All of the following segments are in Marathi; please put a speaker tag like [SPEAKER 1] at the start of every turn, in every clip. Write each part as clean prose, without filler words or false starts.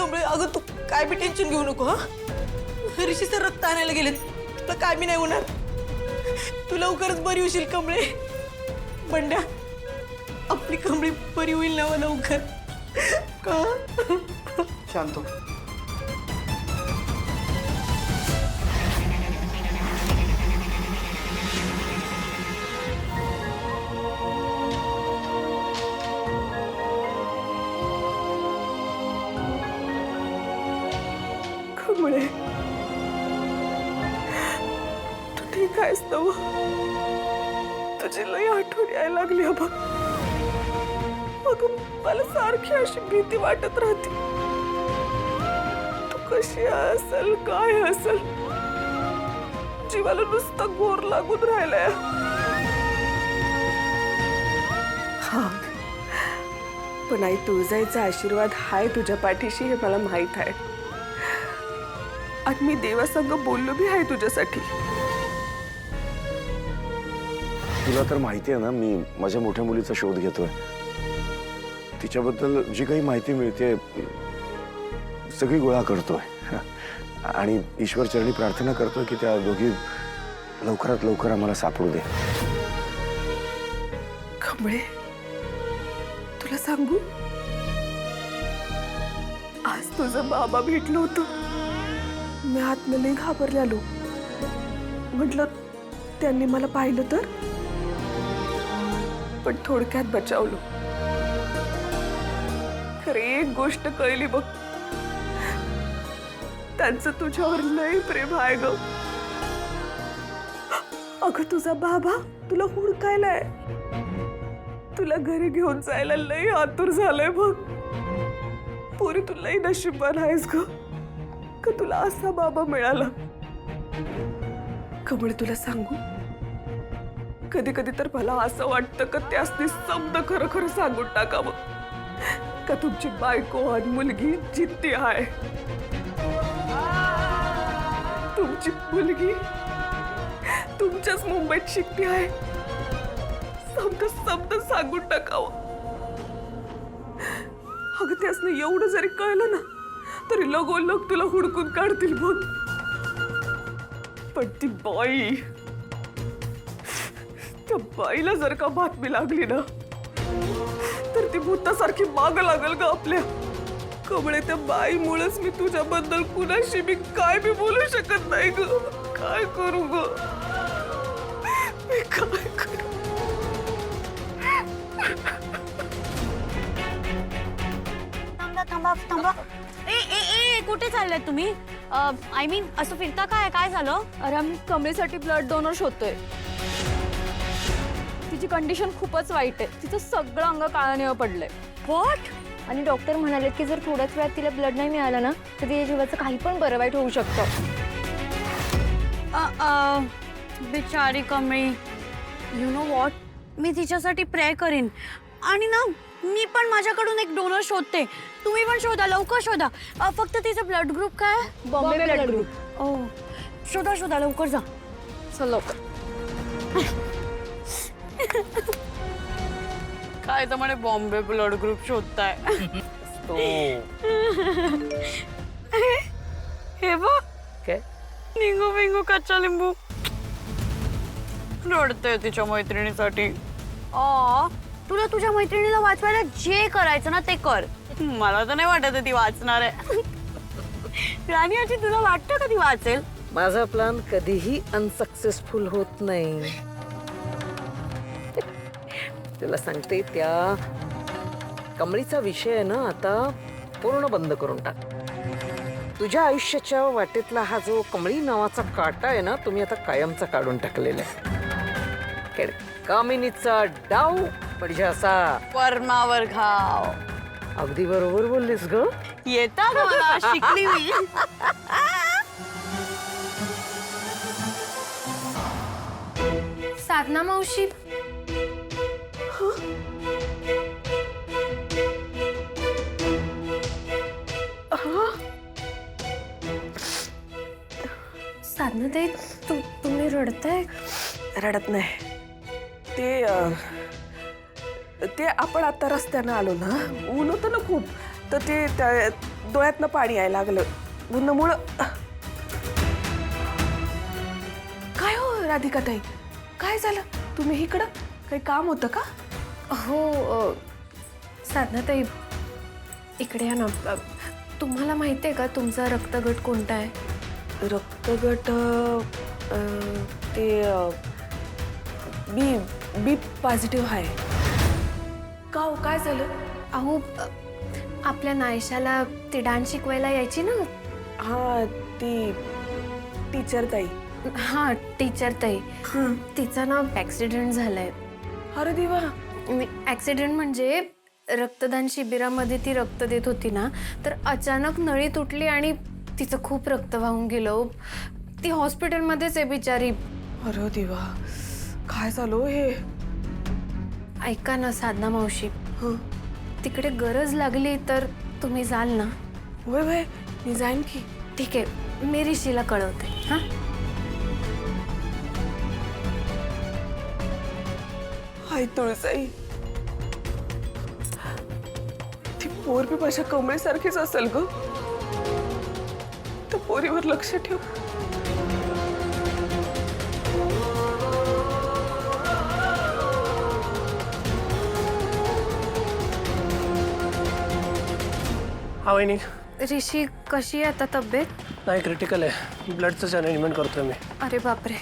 [SPEAKER 1] कमळे, अगं तू काय बी टेन्शन घेऊ नको. ऋषीचं रक्त आणायला गेले, तुला काय बी नाही होणार. तू लवकरच बरी होशील कमळे. बंड्या, आपली कमळी बरी होईल ना लवकर. का
[SPEAKER 2] शांत हो.
[SPEAKER 1] कमळे, तू ठीक आहेस ना? तुझी लई आठवण यायला लागली बघ. अगं मला सारखी अशी भीती वाटत राहते. तू कशी असेल, काय असेल, जीवाला नुसतं गोर लागून राहिलाय. हा, पण आई तुळजाईचा आशीर्वाद हाय तुझ्या पाठीशी हे मला माहित आहे. आणि मी देवासंग बोललो बी आहे तुझ्यासाठी.
[SPEAKER 3] तुला तर माहिती आहे ना, मी माझ्या मोठ्या मुलीचा शोध घेतोय. तिच्याबद्दल जी काही माहिती मिळते सगळी गोळा करतोय आणि ईश्वर चरणी प्रार्थना करतोय की त्या दोघी लवकरात लवकर आम्हाला सापडू दे.
[SPEAKER 1] कमळे, तुला सांगू, आज तुझं बाबा भेटलो होतो. मी आतनं लई घाबरलेलो. म्हटलं त्यांनी मला पाहिलं तर, पण थोडक्यात बचावलो. खरे एक गोष्ट कळली बघ, त्यांचं तुझ्यावर लई प्रेम आहे ग. अगं तुझा बाबा तुला हुडकायलाय. तुला घरी घेऊन जायला लई आतुर झालंय बघ. पुरी तू लई नशीबवान आहेस ग, का तुला असा बाबा मिळाला. कमळे, तुला सांगू, कधी कधी तर मला असं वाटतं का त्यासनी समज खरं खरं सांगून टाकावं का तुमची बायको आणि मुलगी जिद्दी आहे. तुमची मुलगी तुमच्याच मुंबईत शिकते आहे. समज सांगून टाकावं. अगं त्यासनी एवढं जरी कळलं ना तरी लगोलग तुला हुडकून काढतील बघ. पण ती बाई, त्या बाईला जर का बातमी लागली ना तर ती भूतासारखी माग लागल ग आपल्या. कमळे, त्या बाईमुळेच मी तुझ्याबद्दल कुणाशी मी काय बी बोलू शकत नाही ग. काय करू ग, मी काय करू.
[SPEAKER 4] थांबा थांबा. ए ए ए कुठे चाललाय तुम्ही? आय मीन असं फिरता काय? काय झालं?
[SPEAKER 5] अरे आम्ही कमळीसाठी ब्लड डोनर शोधतोय. तिची कंडिशन खूपच वाईट आहे. तिचं सगळं अंग काळं पडलंय.
[SPEAKER 4] व्हॉट?
[SPEAKER 5] आणि डॉक्टर म्हणाले की जर थोड्याच वेळात तिला ब्लड नाही मिळालं ना तर तिच्या जीवाचं काही पण बरं वाईट होऊ शकतं.
[SPEAKER 4] बिचारी कमळी. यु नो व्हॉट, मी तिच्यासाठी प्रे करीन. आणि ना मी पण माझ्याकडून एक डोनर शोधते. तुम्ही पण शोधा, लवकर शोधा. फक्त तिचा ब्लड ग्रुप काय?
[SPEAKER 5] Bombay blood group.
[SPEAKER 4] ओ, शोधा शोधा, लवकर जा.
[SPEAKER 5] चल लवकर.
[SPEAKER 4] काय तर म्हणे बॉम्बे ब्लड ग्रुप शोधताय. हे बघ,
[SPEAKER 2] काय
[SPEAKER 4] निंगू बिंगू कच्चा लिंबू रडते तिच्या मैत्रिणीसाठी. तुला तुझ्या मैत्रिणीला वाचवायला जे करायचं ना ते कर. मला तर नाही वाटत ती वाचणार आहे. राणी आजी, तुला वाटतं का ती वाचेल?
[SPEAKER 6] माझा प्लॅन कधीही अनसक्सेसफुल होत नाही. तुला सांगते, त्या कमळीचा विषय आहे ना आता पूर्ण बंद करून टाक. तुझ्या आयुष्याच्या वाटेतला हा जो कमळी नावाचा काटा आहे ना, तुम्ही आता कायमचा काढून टाकलेला आहे. कामिनीचा डाव म्हणजे असा
[SPEAKER 4] वर्मावर घाव.
[SPEAKER 6] अगदी बरोबर बोललीस ग.
[SPEAKER 4] येतात मला, शिकली मी.
[SPEAKER 5] साधना मावशी, साधना ताई, तुम्ही रडताय?
[SPEAKER 1] रडत नाही. ते आपण आता रस्त्यानं आलो ना, ऊन होतं ना खूप, तर ते डोळ्यातनं पाणी यायला लागलं उन्हामुळं. काय हो राधिकाताई, काय झालं? तुम्ही इकडं काही काम होतं का?
[SPEAKER 5] हो साधनाताई, इकडे या ना. तुम्हाला माहिती आहे का तुमचा रक्तगट कोणता आहे?
[SPEAKER 1] रक्तगट ते बी बी पॉझिटिव्ह आहे. का हो, काय झालं?
[SPEAKER 5] अहो आपल्या नायशाला ती डान्स शिकवायला यायची ना.
[SPEAKER 1] हा, ती टीचर ताई.
[SPEAKER 5] हां, टीचर ताई. तिचा ना ॲक्सिडेंट झालाय.
[SPEAKER 1] अरे देवा.
[SPEAKER 5] ॲक्सिडेंट म्हणजे रक्तदान शिबिरामध्ये ती रक्त देत होती ना, तर अचानक नळी तुटली आणि तिचं खूप रक्त वाहून गेलं. ती हॉस्पिटलमध्येच आहे बिचारी.
[SPEAKER 1] अरे देवा, काय झालं हे?
[SPEAKER 5] ऐका ना साधना मावशी, तिकडे गरज लागली तर तुम्ही जाल ना?
[SPEAKER 1] वय वय, मी जाईन की.
[SPEAKER 5] ठीक आहे, मी ऋषीला कळवते. हां,
[SPEAKER 1] हाय तुळसाई, ती पोर बी माझ्या कमळीसारखीच असेल ग. त्या पोरीवर लक्ष ठेव.
[SPEAKER 7] हा वहिनी.
[SPEAKER 5] ऋषी कशी आहे आता तब्येत?
[SPEAKER 7] नाही, क्रिटिकल आहे. ब्लडचं अरेंजमेंट करतोय मी.
[SPEAKER 5] अरे बापरे,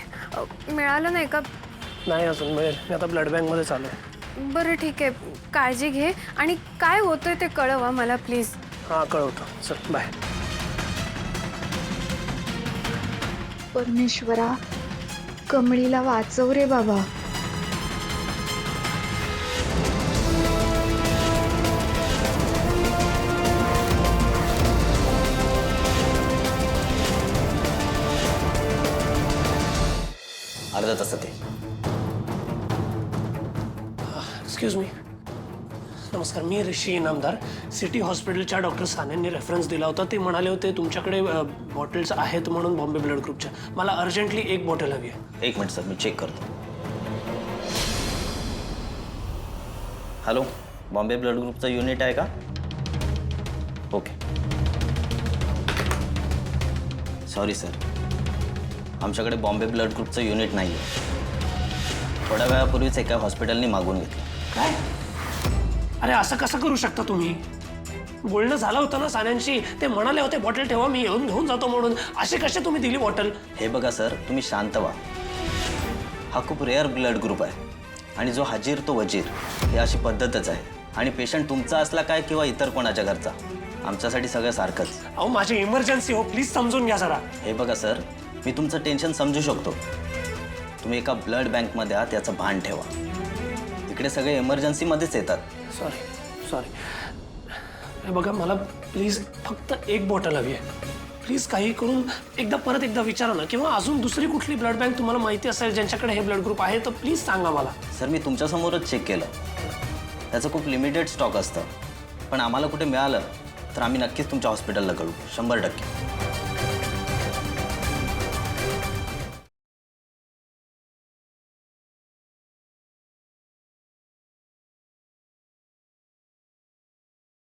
[SPEAKER 5] मिळालं नाही का?
[SPEAKER 7] नाही अजून मिळेल. मी आता ब्लड बँकमध्ये चालू आहे.
[SPEAKER 5] बरं ठीक आहे, काळजी घे आणि काय होतंय ते कळवा मला प्लीज.
[SPEAKER 7] हां, कळवतो. चल बाय.
[SPEAKER 8] परमेश्वरा, कमळीला वाचव रे बाबा.
[SPEAKER 9] अर्धा तासात आहे.
[SPEAKER 7] Excuse me. नमस्कार, मी ऋषी इनामदार. सिटी हॉस्पिटलच्या डॉक्टर सानेंनी रेफरन्स दिला होता. ते म्हणाले होते तुमच्याकडे बॉटल्स आहेत म्हणून बॉम्बे ब्लड ग्रुपच्या. मला अर्जंटली एक बॉटल हवी आहे.
[SPEAKER 9] एक मिनिट सर, मी चेक करतो. हॅलो, बॉम्बे ब्लड ग्रुपचं युनिट आहे का? ओके. सॉरी सर, आमच्याकडे बॉम्बे ब्लड ग्रुपचं युनिट नाही आहे. थोड्या वेळापूर्वीच एका हॉस्पिटलनी मागून घेतलं.
[SPEAKER 7] काय? अरे असं कसं करू शकता तुम्ही? बोलणं झालं होतं ना सान्यांशी. ते म्हणाले होते बॉटल ठेवा, मी येऊन घेऊन जातो म्हणून. असे कसे तुम्ही दिली बॉटल?
[SPEAKER 9] हे बघा सर, तुम्ही शांत व्हा. हा खूप रेअर ब्लड ग्रुप आहे आणि जो हाजीर तो वजीर, ही अशी पद्धतच आहे. आणि पेशंट तुमचा असला काय किंवा इतर कोणाच्या घरचा, आमच्यासाठी सगळं सारखंच.
[SPEAKER 7] अहो माझी इमर्जन्सी हो, प्लीज समजून घ्या जरा.
[SPEAKER 9] हे बघा सर, मी तुमचं टेन्शन समजू शकतो. तुम्ही एका ब्लड बँकमध्ये आहात याचं भान ठेवा. इकडे सगळे इमर्जन्सीमध्येच येतात.
[SPEAKER 7] सॉरी. हे बघा, मला प्लीज फक्त एक बॉटल हवी आहे. प्लीज काही करून परत एकदा विचारा ना, किंवा अजून दुसरी कुठली ब्लड बँक तुम्हाला माहिती असेल ज्यांच्याकडे हे ब्लड ग्रुप आहे तर प्लीज सांगा मला.
[SPEAKER 9] सर, मी तुमच्यासमोरच चेक केलं. त्याचं खूप लिमिटेड स्टॉक असतं, पण आम्हाला कुठे मिळालं तर आम्ही नक्कीच तुमच्या हॉस्पिटलला कळू. 100%.